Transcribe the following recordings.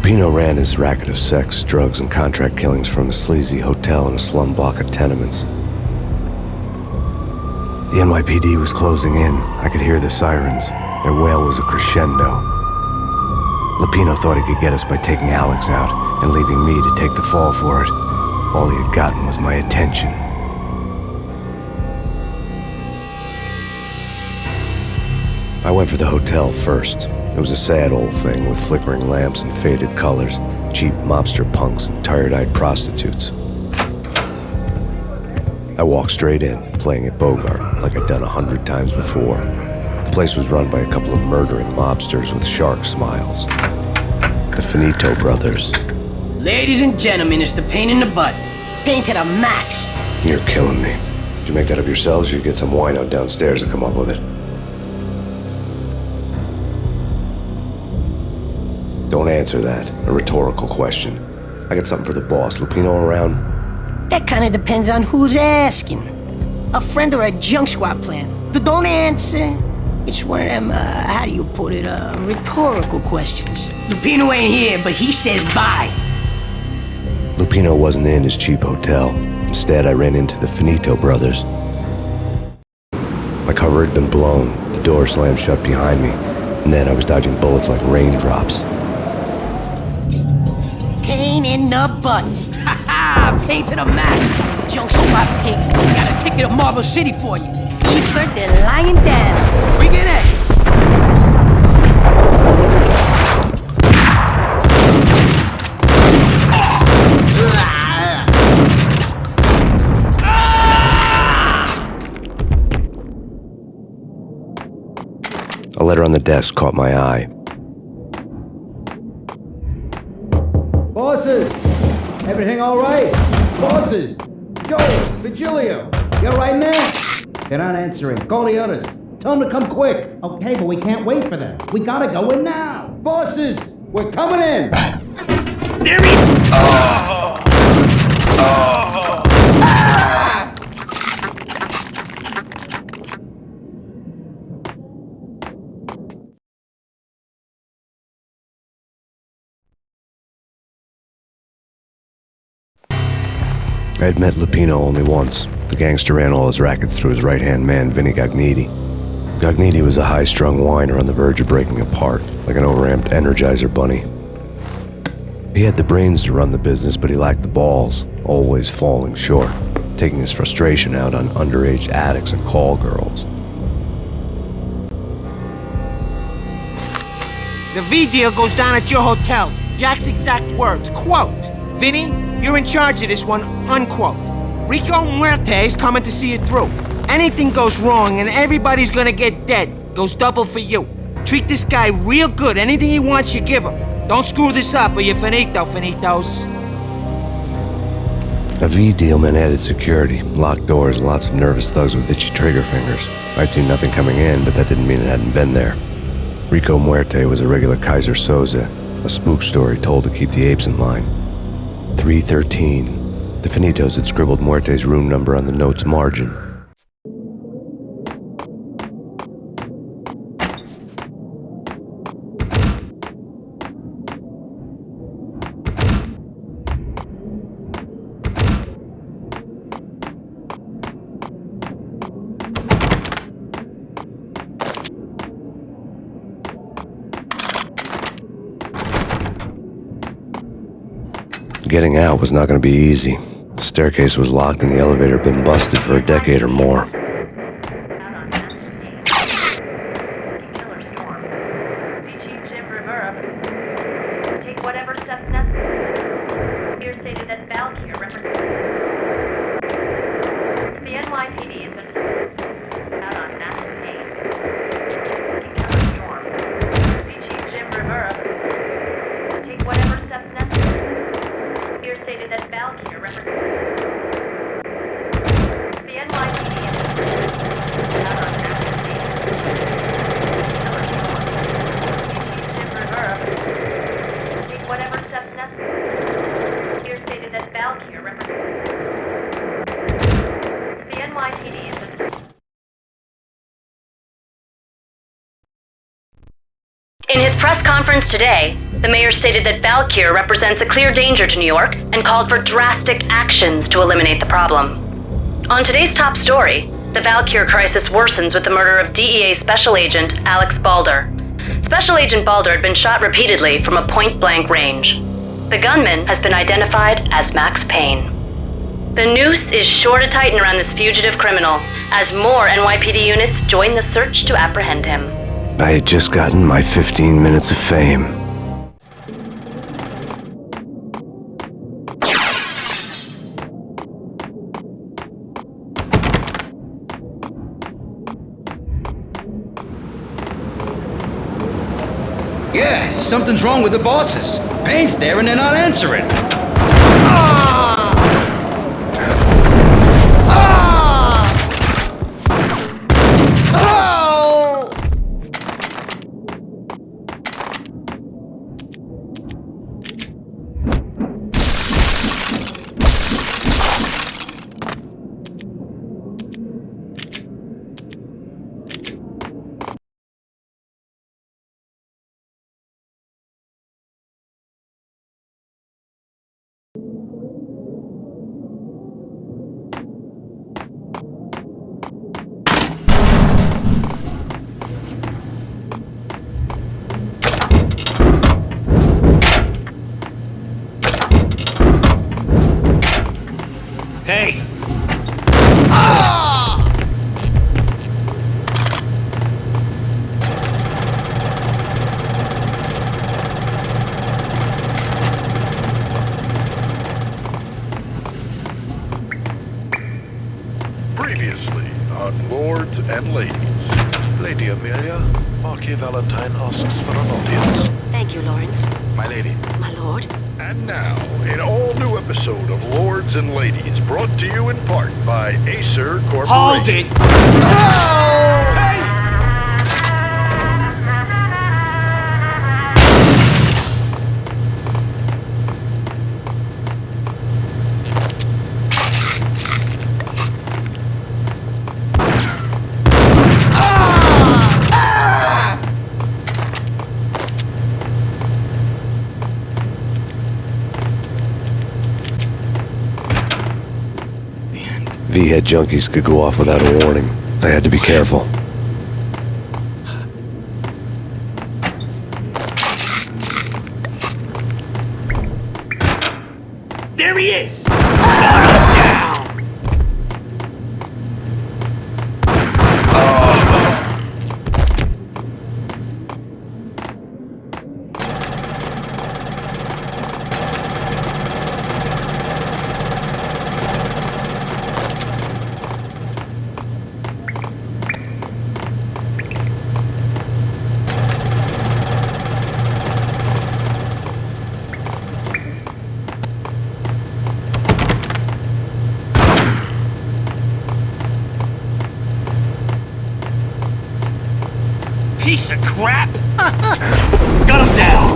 Lupino ran his racket of sex, drugs, and contract killings from a sleazy hotel in a slum block of tenements. The NYPD was closing in. I could hear the sirens. Their wail was a crescendo. Lupino thought he could get us by taking Alex out and leaving me to take the fall for it. All he had gotten was my attention. I went for the hotel first. It was a sad old thing with flickering lamps and faded colors, cheap mobster punks and tired-eyed prostitutes. I walked straight in, playing at Bogart, like I'd done 100 times before. The place was run by a couple of murdering mobsters with shark smiles. The Finito brothers. Ladies and gentlemen, it's the Payne in the butt. Payne to the max. You're killing me. Did you make that up yourselves, or you get some wino downstairs to come up with it? Don't answer that. A rhetorical question. I got something for the boss. Lupino around? That kind of depends on who's asking. A friend or a junk squad plan. Don't answer. It's one of them, how do you put it, rhetorical questions. Lupino ain't here, but he says bye. Lupino wasn't in his cheap hotel. Instead, I ran into the Finito brothers. My cover had been blown. The door slammed shut behind me. And then I was dodging bullets like raindrops. Payne in the butt. Ha ha! Payne to the max. Junk squad pig. Got a ticket to Marble City for you. Eat first and lying down. We get it. A letter on the desk caught my eye. Bosses! Everything all right? Bosses! Joey, Virgilio, you all right now? They're not answering. Call the others. Tell them to come quick. Okay, but we can't wait for them. We gotta go in now. Bosses, we're coming in. There he is! Oh! Oh! Ah! I had met Lupino only once. The gangster ran all his rackets through his right-hand man, Vinny Gagniti. Gagniti was a high-strung whiner on the verge of breaking apart, like an overamped Energizer bunny. He had the brains to run the business, but he lacked the balls, always falling short, taking his frustration out on underage addicts and call girls. The V deal goes down at your hotel. Jack's exact words, quote, "Vinny, you're in charge of this one," unquote. Rico Muerte's coming to see it through. Anything goes wrong and everybody's gonna get dead. Goes double for you. Treat this guy real good. Anything he wants, you give him. Don't screw this up or you're finito, finitos. A V deal meant added security, locked doors, and lots of nervous thugs with itchy trigger fingers. I'd seen nothing coming in, but that didn't mean it hadn't been there. Rico Muerte was a regular Kaiser Soze, a spook story told to keep the apes in line. 313. The Finitos had scribbled Muerte's room number on the note's margin. Getting out was not going to be easy. The staircase was locked and the elevator had been busted for a decade or more. In his press conference today, The mayor stated that Valkyr represents a clear danger to New York and called for drastic actions to eliminate the problem. On today's top story, the Valkyr crisis worsens with the murder of DEA Special Agent Alex Balder. Special Agent Balder had been shot repeatedly from a point-blank range. The gunman has been identified as Max Payne. The noose is sure to tighten around this fugitive criminal as more NYPD units join the search to apprehend him. I had just gotten my 15 minutes of fame. Yeah, something's wrong with the bosses. Payne's there and they're not answering. Hey! Previously on Lords and Ladies. Lady Amelia, Marquis Valentine asks for an audience. Thank you, Lawrence. My lady. My lord. And now, an all-new episode of Lords and Ladies, brought to you in part by Acer Corporation. Hold it! V-head junkies could go off without a warning. I had to be careful. There he is! Piece of crap! Got him down!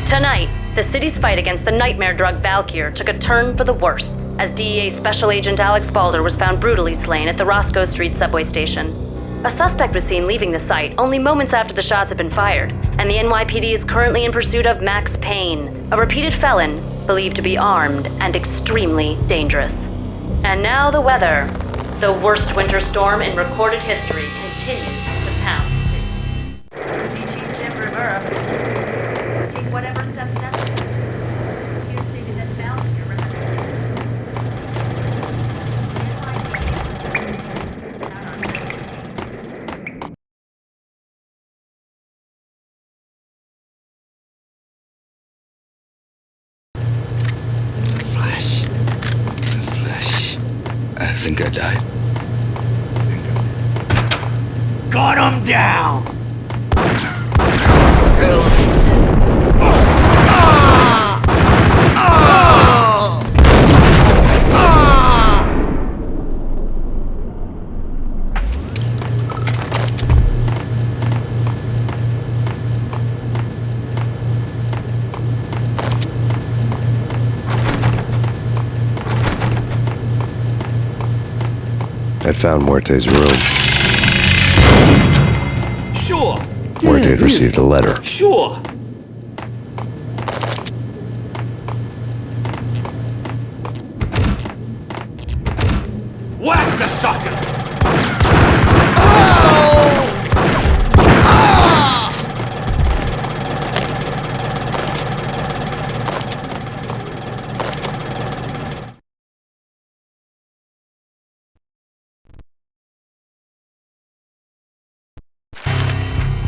Tonight, the city's fight against the nightmare drug Valkyr took a turn for the worse as DEA Special Agent Alex Balder was found brutally slain at the Roscoe Street subway station. A suspect was seen leaving the site only moments after the shots had been fired, and the NYPD is currently in pursuit of Max Payne, a repeated felon believed to be armed and extremely dangerous. And now the weather. The worst winter storm in recorded history continues to pound the city. Whatever steps necessary. Here's stated that Valkyr Flash. The Flash. I think I died. Gun him down! I'd found Muerte's room. Sure, Muerte had received a letter. sure. Whack the sucker!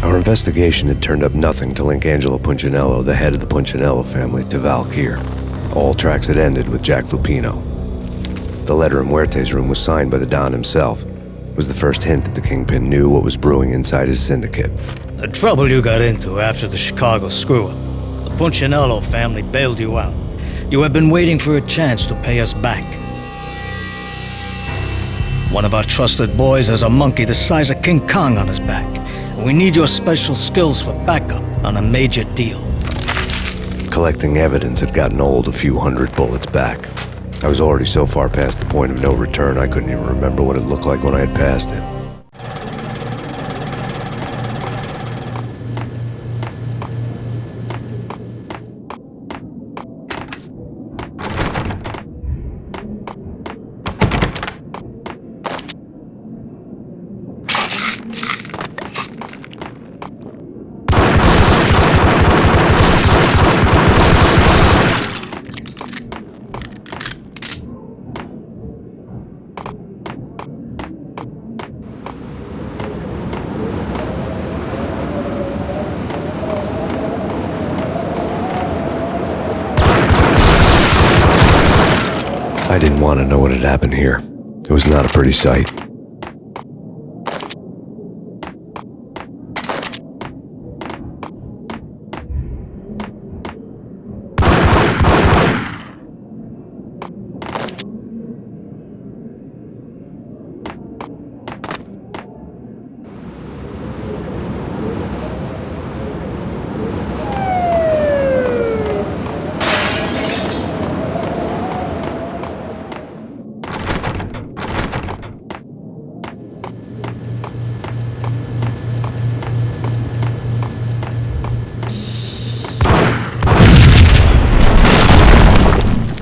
Our investigation had turned up nothing to link Angelo Punchinello, the head of the Punchinello family, to Valkyr. All tracks had ended with Jack Lupino. The letter in Muerte's room was signed by the Don himself. It was the first hint that the Kingpin knew what was brewing inside his syndicate. The trouble you got into after the Chicago screw-up. The Punchinello family bailed you out. You have been waiting for a chance to pay us back. One of our trusted boys has a monkey the size of King Kong on his back. We need your special skills for backup on a major deal. Collecting evidence had gotten old a few hundred bullets back. I was already so far past the point of no return I couldn't even remember what it looked like when I had passed it. I didn't want to know what had happened here. It was not a pretty sight.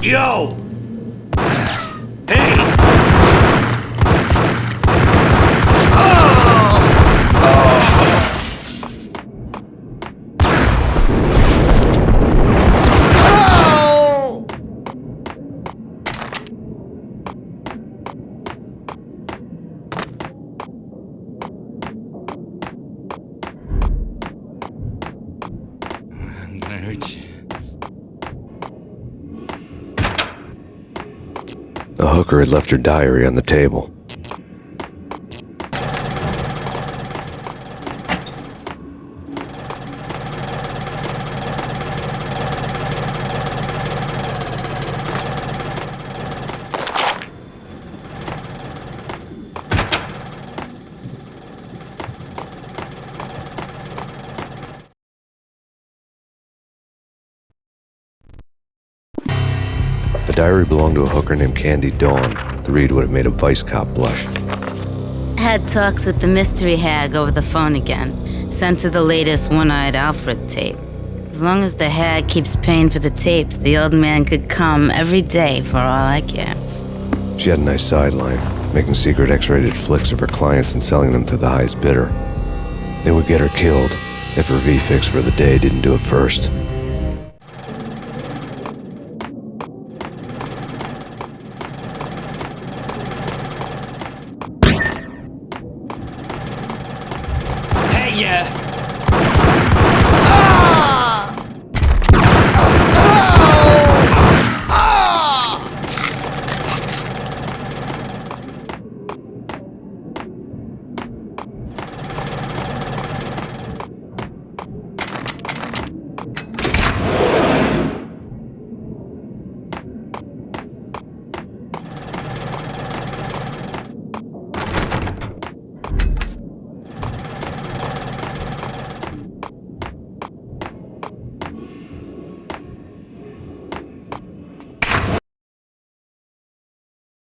Yo! Hey! I'm gonna hurt you. The hooker had left her diary on the table. The diary belonged to a hooker named Candy Dawn. The read would have made a vice cop blush. Had talks with the mystery hag over the phone again. Sent her the latest One-Eyed Alfred tape. As long as the hag keeps paying for the tapes, the old man could come every day for all I care. She had a nice sideline, making secret X-rated flicks of her clients and selling them to the highest bidder. They would get her killed if her V-fix for the day didn't do it first.